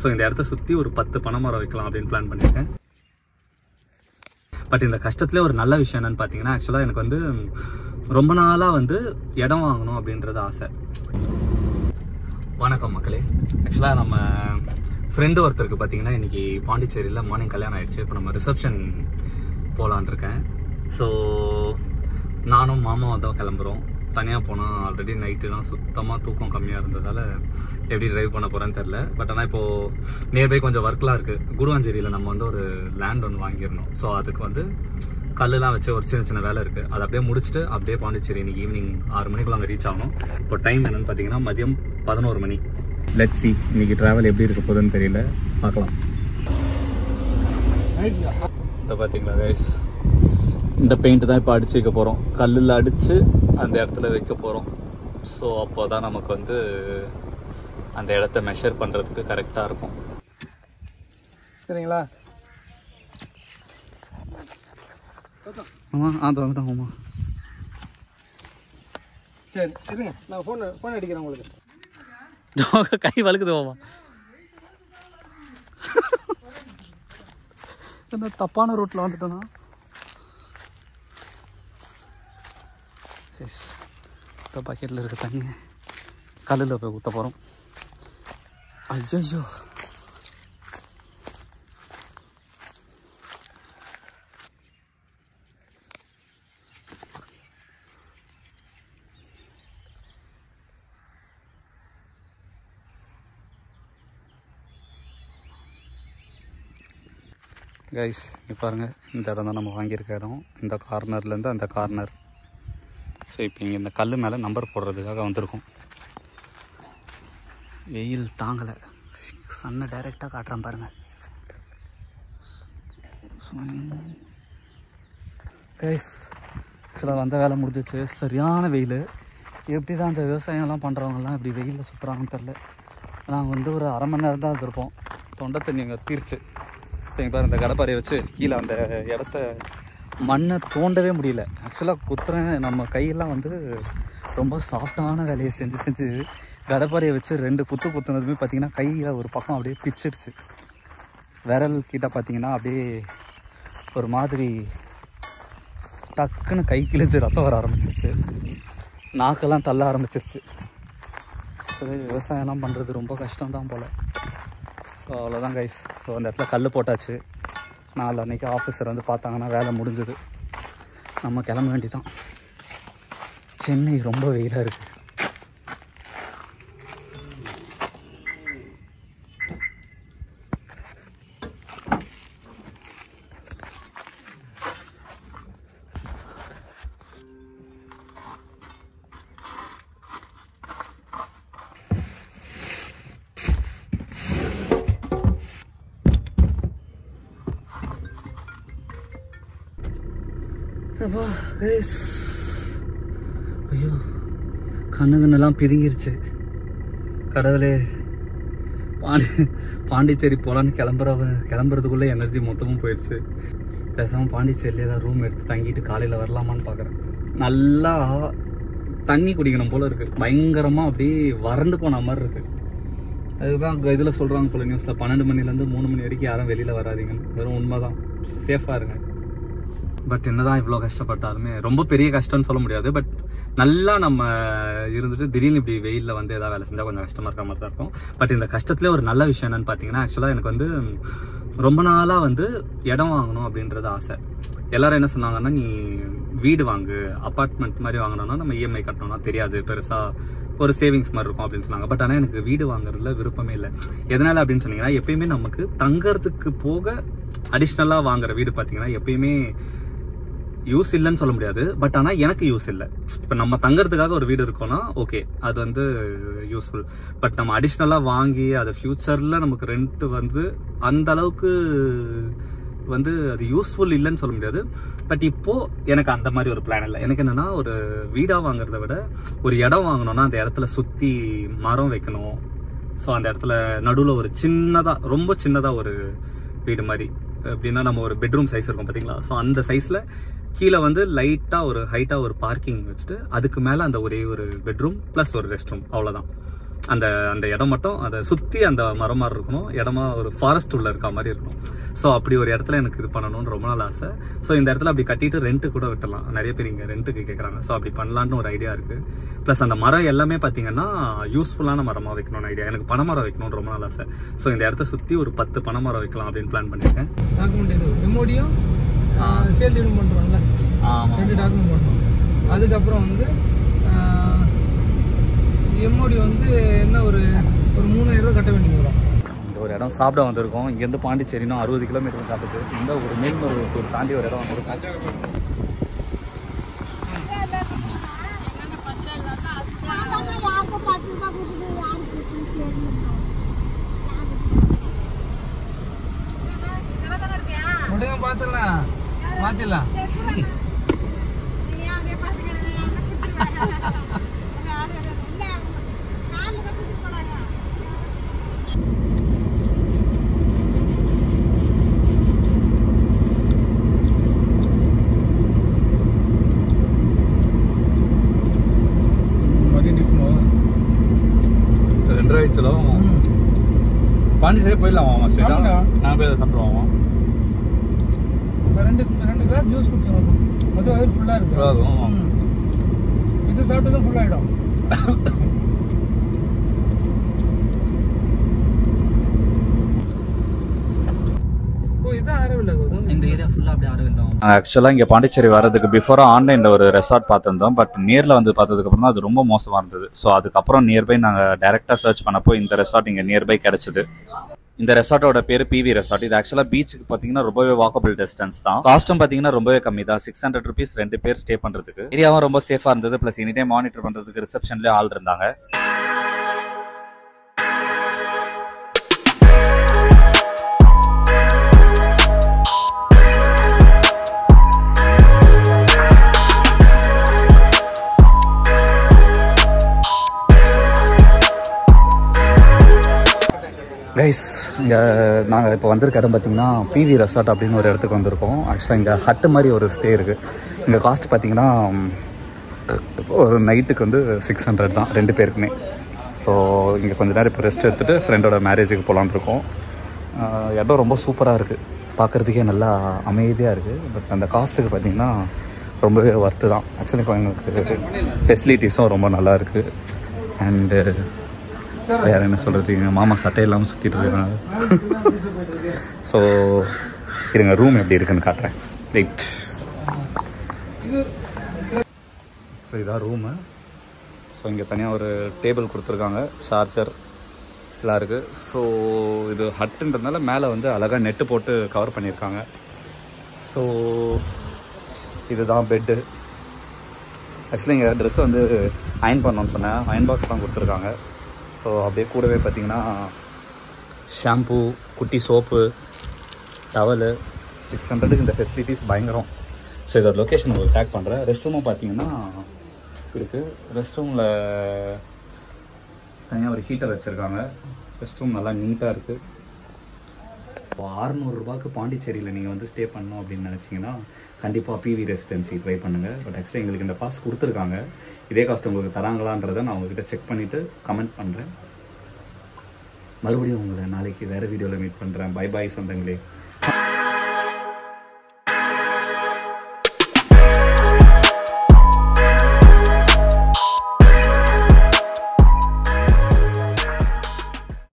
So இந்த இடத்த சுற்றி ஒரு 10 பனை மரம் வைக்கலாம் அப்படின்னு பிளான் பண்ணியிருக்கேன். பட் இந்த கஷ்டத்துலேயே ஒரு நல்ல விஷயம் என்னன்னு பார்த்தீங்கன்னா, ஆக்சுவலாக எனக்கு வந்து ரொம்ப நாளாக வந்து இடம் வாங்கணும் அப்படின்றது ஆசை. வணக்கம் மக்களே. ஆக்சுவலாக நம்ம ஃப்ரெண்டு ஒருத்தருக்கு பார்த்தீங்கன்னா இன்றைக்கி பாண்டிச்சேரியில் மார்னிங் கல்யாணம் ஆகிடுச்சு. இப்போ நம்ம ரிசப்ஷன் போகலான் இருக்கேன். ஸோ நானும் மாமாவும் தான் கிளம்புறோம். தனியாக போனால் ஆல்ரெடி நைட்டுலாம் சுத்தமாக தூக்கம் கம்மியாக இருந்ததால் எப்படி ட்ரைவ் பண்ண போகிறேன்னு தெரில. பட் ஆனால் இப்போது நியர்பை கொஞ்சம் ஒர்க்லாம் இருக்குது. குடுவாஞ்சேரியில் நம்ம வந்து ஒரு லேண்ட் ஒன்று வாங்கியிருந்தோம். ஸோ அதுக்கு வந்து கல்லுலாம் வச்சு ஒரு சின்ன சின்ன வேலை இருக்குது. அதை அப்படியே முடிச்சுட்டு அப்படியே பாண்டிச்சேரி இன்றைக்கி ஈவினிங் 6 மணிக்குள்ள அங்கே ரீச் ஆகணும். இப்போ டைம் என்னென்னு பார்த்தீங்கன்னா மதியம் 11 மணி. லெட்ஸ் சி இன்றைக்கி ட்ராவல் எப்படி இருக்க போகுதுன்னு தெரியல, பார்க்கலாம். இதை பார்த்தீங்களா கைஸ், இந்த பெயிண்ட் தான் இப்போ அடிச்சு வைக்க போகிறோம். கல்லில் அடித்து அந்த இடத்துல வைக்க போகிறோம். ஸோ அப்போ தான் நமக்கு வந்து அந்த இடத்த மெஷர் பண்ணுறதுக்கு கரெக்டாக இருக்கும். சரிங்களா? ஆமாம் வந்துட்டோம். ஆமாம் சரி இருங்க, நான் ஃபோன் அடிக்கிறேன் உங்களுக்கு. கை வழுக்குது மாமா. இந்த தப்பான ரூட்டில் வந்துட்டோன்னா எஸ், இந்த பக்கெட்டில் இருக்க தண்ணி கல்லில் போய் ஊற்ற போகிறோம். ஐயோ கைஸ், இப்போ பாருங்கள், இந்த இடம் தான் நம்ம வாங்கியிருக்க இடம். இந்த கார்னர்லேருந்து அந்த கார்னர். ஸோ இப்போ இங்கே இந்த கல் மேலே நம்பர் போடுறதுக்காக வந்திருக்கோம். வெயில் தாங்கலை, சன்னை டைரெக்டாக காட்டுறேன் பாருங்கள். கைஸ் ஆக்சுவலாக வந்த வேலை முடிஞ்சிச்சு. சரியான வெயில். எப்படி தான் அந்த விவசாயம்லாம் பண்ணுறவங்கலாம் இப்படி வெயிலில் சுற்றுறாங்கன்னு தெரில. நாங்கள் வந்து ஒரு 1/2 மணி நேரம் தான் இருந்திருப்போம். தொண்டை தண்ணி அங்கே தீர்ச்சு. சரி பாரு, இந்த கடப்பாறையை வச்சு கீழே அந்த இடத்த மண்ணை தோண்டவே முடியல. ஆக்சுவலாக குத்துறேன், நம்ம கையெல்லாம் வந்து ரொம்ப சாஃப்டான வேலையை செஞ்சு கடப்பாறையை வச்சு 2 குத்துனதுமே பார்த்திங்கன்னா கையில் ஒரு பக்கம் அப்படியே பிச்சிடுச்சு. விரல் கிட்ட பார்த்திங்கன்னா அப்படியே ஒரு மாதிரி டக்குன்னு கை கிழிச்சு ரத்தம் வர ஆரம்பிச்சிருச்சு. நாக்கெல்லாம் தள்ள ஆரம்பிச்சிருச்சு. சரி, விவசாயம்லாம் பண்ணுறது ரொம்ப கஷ்டம்தான் போல். ஸோ அவ்வளோதான் கைஸ். ஸோ அந்த இடத்துல கல் போட்டாச்சு. நாலு அன்றைக்கி ஆஃபீஸர் வந்து பார்த்தாங்கன்னா வேலை முடிஞ்சுது. நம்ம கிளம்ப வேண்டிதான். சென்னை ரொம்ப வெயிலாக இருக்குது. அப்பா கைஸ், ஐயோ கண்ணுங்கன்னெல்லாம் பிதுங்கிருச்சு. கடவுளே, பாண்டிச்சேரி போகலான்னு கிளம்புறதுக்குள்ளே எனர்ஜி மொத்தமும் போயிடுச்சு. பேசாமல் பாண்டிச்சேரியில் ஏதாவது ரூம் எடுத்து தங்கிட்டு காலையில் வரலாமான்னு பார்க்குறேன். நல்லா தண்ணி குடிக்கணும் போல் இருக்குது. பயங்கரமாக அப்படியே வறண்டு போன மாதிரி இருக்குது. அதுதான் இதில் சொல்கிறாங்க போல் நியூஸில், 12 மணிலேருந்து 3 மணி வரைக்கும் யாரும் வெளியில் வராதிங்கன்னு. வெறும் உண்மை தான். சேஃபாக இருங்க. பட் என்னதான் இவ்வளோ கஷ்டப்பட்டாலுமே ரொம்ப பெரிய கஷ்டம்னு சொல்ல முடியாது. பட் நல்லா நம்ம இருந்துட்டு திடீர்னு இப்படி வெயிலில் வந்து ஏதாவது வேலை செஞ்சால் கொஞ்சம் கஷ்டமாக இருக்கிற மாதிரி தான் இருக்கும். பட் இந்த கஷ்டத்துலேயே ஒரு நல்ல விஷயம் என்னன்னு பார்த்தீங்கன்னா, ஆக்சுவலாக எனக்கு வந்து ரொம்ப நாளாக வந்து இடம் வாங்கணும் அப்படின்றது ஆசை. எல்லோரும் என்ன சொன்னாங்கன்னா, நீ வீடு வாங்கு, அப்பார்ட்மெண்ட் மாதிரி வாங்கினோன்னா நம்ம இஎம்ஐ கட்டணும்னா தெரியாது, பெருசாக ஒரு சேவிங்ஸ் மாதிரி இருக்கும் அப்படின்னு சொன்னாங்க. பட் ஆனால் எனக்கு வீடு வாங்குறதுல விருப்பமே இல்லை. எதனால் அப்படின்னு சொன்னீங்கன்னா, எப்பயுமே நமக்கு தங்கறதுக்கு போக அடிஷ்னலாக வாங்குற வீடு பார்த்தீங்கன்னா எப்பயுமே யூஸ் இல்லைன்னு சொல்ல முடியாது. பட் ஆனால் எனக்கு யூஸ் இல்லை. இப்போ நம்ம தங்கறதுக்காக ஒரு வீடு இருக்கோன்னா ஓகே, அது வந்து யூஸ்ஃபுல். பட் நம்ம அடிஷ்னலாக வாங்கி அதை ஃப்யூச்சரில் நமக்கு ரெண்ட் வந்து அந்த அளவுக்கு வந்து அது யூஸ்ஃபுல் இல்லைன்னு சொல்ல முடியாது. பட் இப்போது எனக்கு அந்த மாதிரி ஒரு பிளான் இல்லை. எனக்கு என்னென்னா, ஒரு வீடாக வாங்குறத விட ஒரு இடம் வாங்கணுன்னா அந்த இடத்துல சுற்றி மரம் வைக்கணும். ஸோ அந்த இடத்துல நடுவில் ஒரு சின்னதாக, ரொம்ப சின்னதாக ஒரு வீடு மாதிரி, எப்படின்னா நம்ம ஒரு பெட்ரூம் சைஸ் இருக்கும் பார்த்தீங்களா. ஸோ அந்த சைஸில் கீழே வந்து லைட்டாக ஒரு ஹைட்டாக ஒரு பார்க்கிங் வச்சுட்டு அதுக்கு மேலே அந்த ஒரே ஒரு பெட்ரூம் ப்ளஸ் ஒரு ரெஸ்ட் ரூம், அவ்வளோதான். அந்த அந்த இடம் மட்டும் அதை சுற்றி அந்த மரம் மாதிரி இருக்கணும், இடமா ஒரு ஃபாரஸ்ட் உள்ள இருக்க மாதிரி இருக்கணும். ஸோ அப்படி ஒரு இடத்துல எனக்கு இது பண்ணணும்னு ரொம்ப நாள் ஆசை. ஸோ இந்த இடத்துல அப்படி கட்டிட்டு ரெண்ட்டு கூட விட்டலாம். நிறைய பேர் இங்கே ரெண்ட்டுக்கு கேட்குறாங்க. ஸோ அப்படி பண்ணலான்னு ஒரு ஐடியா இருக்குது. ப்ளஸ் அந்த மரம் எல்லாமே பார்த்தீங்கன்னா யூஸ்ஃபுல்லான மரமாக வைக்கணும்னு ஐடியா. எனக்கு பனைமரம் வைக்கணும்னு ரொம்ப நாள் ஆசை. ஸோ இந்த இடத்த சுற்றி ஒரு 10 பனைமரம் வைக்கலாம் அப்படின்னு பிளான் பண்ணியிருக்கேன். டாக்குமெண்ட் இது எம்ஓடியும் சேல் டீலும் பண்ணுறோம்ல, 2 டாக்குமெண்ட் பண்ணுறோம். அதுக்கப்புறம் வந்து எம்ஓடி வந்து என்ன ஒரு 3000 ரூபா கட்ட வேண்டியது வரும். இந்த ஒரு இடம் சாப்பிட வந்திருக்கோம். இங்கேருந்து பாண்டிச்சேரினா 60 கிலோமீட்டர் சாப்பிட்டு இந்த ஒரு மேல்மருவத்தூர் தாண்டி ஒரு இடம் வந்திருக்கோம். முடிங்க பார்த்துடலாம், மாற்றிடலாம். பாண்டிச்சேரி போயிடலாம். நான் போய் சாப்பிடுவோம். ரெண்டு கிளாஸ் ஜூஸ் குடிச்சோம். அது வயிறு ஃபுல்லாக இருக்கு. இது சாப்பிட்டதும் ஃபுல்லாகிடும். இந்த ஏரியா ஃபுல்லாக அப்படியே ஆரவில் தான். ஆக்சுவலாக இங்கே பாண்டிச்சேரி வரதுக்கு பிஃபோராக ஆன்லைனில் ஒரு ரெசார்ட் பார்த்துருந்தோம். பட் நேரில் வந்து பார்த்ததுக்கப்புறம் தான் அது ரொம்ப மோசமாக இருந்தது. ஸோ அதுக்கப்புறம் நியர்பை நாங்கள் டேரெக்டாக சர்ச் பண்ணப்போ இந்த ரெசார்ட் இங்கே நியர்பை கிடச்சிது. இந்த ரெசார்ட்டோட பேர் பிவி ரெசார்ட். இது ஆக்சுவலாக பீச்சுக்கு பார்த்தீங்கன்னா ரொம்பவே வாக்கபிள் டிஸ்டன்ஸ் தான். காஸ்ட்டும் பார்த்தீங்கன்னா ரொம்பவே கம்மி தான். 600 rupees 2 பேர் ஸ்டே பண்ணுறதுக்கு. ஏரியாவும் ரொம்ப சேஃபாக இருந்தது. ப்ளஸ் எனி டைம் மானிட்டர் பண்ணுறதுக்கு ரிசப்ஷன்லேயே ஆள் இருந்தாங்க. கைஸ், இங்கே நாங்கள் இப்போ வந்திருக்க இடம் பார்த்தீங்கன்னா பிவி ரெசார்ட் அப்படின்னு ஒரு இடத்துக்கு வந்திருக்கோம். ஆக்சுவலாக இங்கே ஹட்டு மாதிரி ஒரு ஸ்டே இருக்குது. இங்கே காஸ்ட் பார்த்தீங்கன்னா ஒரு நைட்டுக்கு வந்து 600 தான் 2 பேருக்குமே. ஸோ இங்கே கொஞ்சம் நேரம் இப்போ ரெஸ்ட் எடுத்துகிட்டு ஃப்ரெண்டோட மேரேஜுக்கு போகலான்னு இருக்கோம். இடம் ரொம்ப சூப்பராக இருக்குது, பார்க்குறதுக்கே நல்லா அமைதியாக இருக்குது. பட் அந்த காஸ்ட்டுக்கு பார்த்தீங்கன்னா ரொம்பவே ஒர்த்து தான். ஆக்சுவலி இப்போ எங்களுக்கு ஃபெசிலிட்டிஸும் ரொம்ப நல்லா இருக்குது. அண்டு வேறு என்ன சொல்கிறது, எங்கள் மாமா சட்டை இல்லாமல் சுற்றிட்டு இருக்காங்க. ஸோ இருங்க, ரூம் எப்படி இருக்குன்னு காட்டுறேன். வெயிட். ஸோ இதான் ரூமு. ஸோ இங்கே தனியாக ஒரு டேபிள் கொடுத்துருக்காங்க, சார்ஜர் எல்லாம் இருக்குது. ஸோ இது ஹட்டுன்றதுனால மேலே வந்து அழகாக நெட்டு போட்டு கவர் பண்ணியிருக்காங்க. ஸோ இதுதான் பெட்டு. ஆக்சுவலி இங்கே ட்ரெஸ்ஸை வந்து அயன் பண்ணோன்னு சொன்னேன். அயன் பாக்ஸ்லாம் கொடுத்துருக்காங்க. ஸோ அப்படியே கூடவே பார்த்தீங்கன்னா ஷாம்பு, குட்டி சோப்பு, டவலு. 600க்கு இந்த ஃபெசிலிட்டிஸ் பயங்கரம். ஸோ இதோட லொக்கேஷன் உங்களுக்கு டேக் பண்ணுறேன். ரெஸ்ட் ரூமும் பார்த்தீங்கன்னா இருக்குது. ரெஸ்ட் ரூமில் தனியாக ஒரு ஹீட்டர் வச்சுருக்காங்க. ரெஸ்ட் ரூம் நல்லா நீட்டாக இருக்குது. 600 ரூபாய்க்கு பாண்டிச்சேரியில் நீங்கள் வந்து ஸ்டே பண்ணணும் அப்படின்னு நினச்சிங்கன்னா கண்டிப்பாக பிவி ரெசிடென்சி ட்ரை பண்ணுங்கள். பட் ஆக்சுவலி எங்களுக்கு இந்த காஸ்ட் கொடுத்துருக்காங்க. இதே காஸ்ட் உங்களுக்கு தராங்களான்றதை நான் உங்ககிட்ட செக் பண்ணிவிட்டு கமெண்ட் பண்ணுறேன். மறுபடியும் உங்களை நாளைக்கு வேறு வீடியோவில் மீட் பண்ணுறேன். பை பாய் சொந்தங்களே.